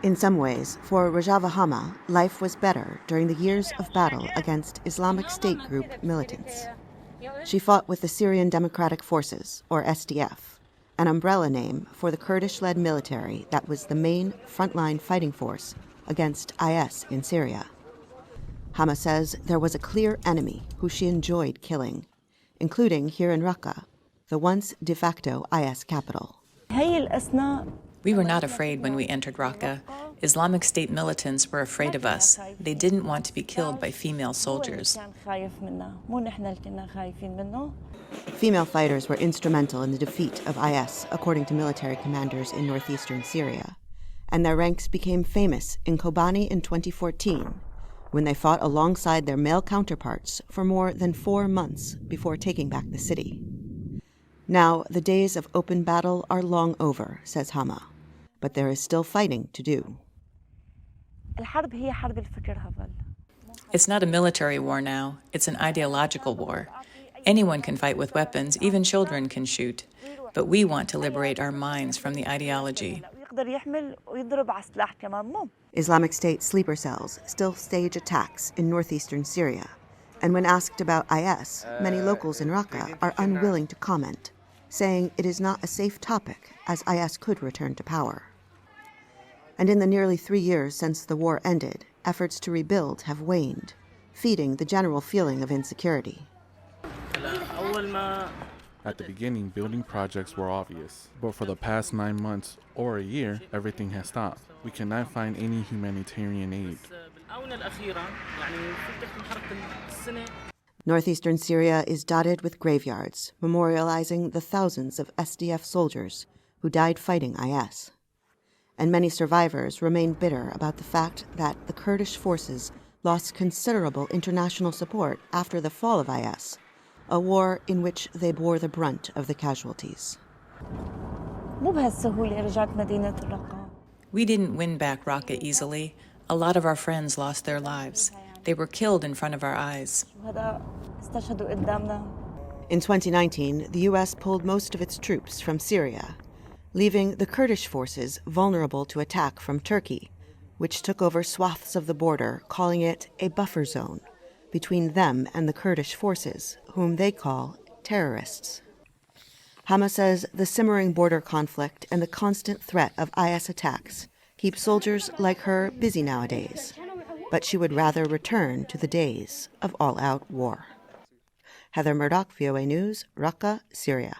In some ways, for Rojava Hama, life was better during the years of battle against Islamic State group militants. She fought with the Syrian Democratic Forces, or SDF, an umbrella name for the Kurdish-led military that was the main frontline fighting force against IS in Syria. Hama says there was a clear enemy who she enjoyed killing, including here in Raqqa, the once de facto IS capital. We were not afraid when we entered Raqqa. Islamic State militants were afraid of us. They didn't want to be killed by female soldiers. Female fighters were instrumental in the defeat of IS, according to military commanders in northeastern Syria, and their ranks became famous in Kobani in 2014, when they fought alongside their male counterparts for more than 4 months before taking back the city. Now, the days of open battle are long over, says Hama, but there is still fighting to do. It's not a military war now, it's an ideological war. Anyone can fight with weapons, even children can shoot. But we want to liberate our minds from the ideology. Islamic State sleeper cells still stage attacks in northeastern Syria, and when asked about IS, many locals in Raqqa are unwilling to comment, saying it is not a safe topic as IS could return to power. And in the nearly 3 years since the war ended, efforts to rebuild have waned, feeding the general feeling of insecurity. At the beginning, building projects were obvious, but for the past 9 months or a year, everything has stopped. We cannot find any humanitarian aid. Northeastern Syria is dotted with graveyards, memorializing the thousands of SDF soldiers who died fighting IS. And many survivors remain bitter about the fact that the Kurdish forces lost considerable international support after the fall of IS, a war in which they bore the brunt of the casualties. We didn't win back Raqqa easily. A lot of our friends lost their lives. They were killed in front of our eyes. In 2019, the U.S. pulled most of its troops from Syria, leaving the Kurdish forces vulnerable to attack from Turkey, which took over swaths of the border, calling it a buffer zone between them and the Kurdish forces, whom they call terrorists. Hama says the simmering border conflict and the constant threat of IS attacks keep soldiers like her busy nowadays, but she would rather return to the days of all-out war. Heather Murdoch, VOA News, Raqqa, Syria.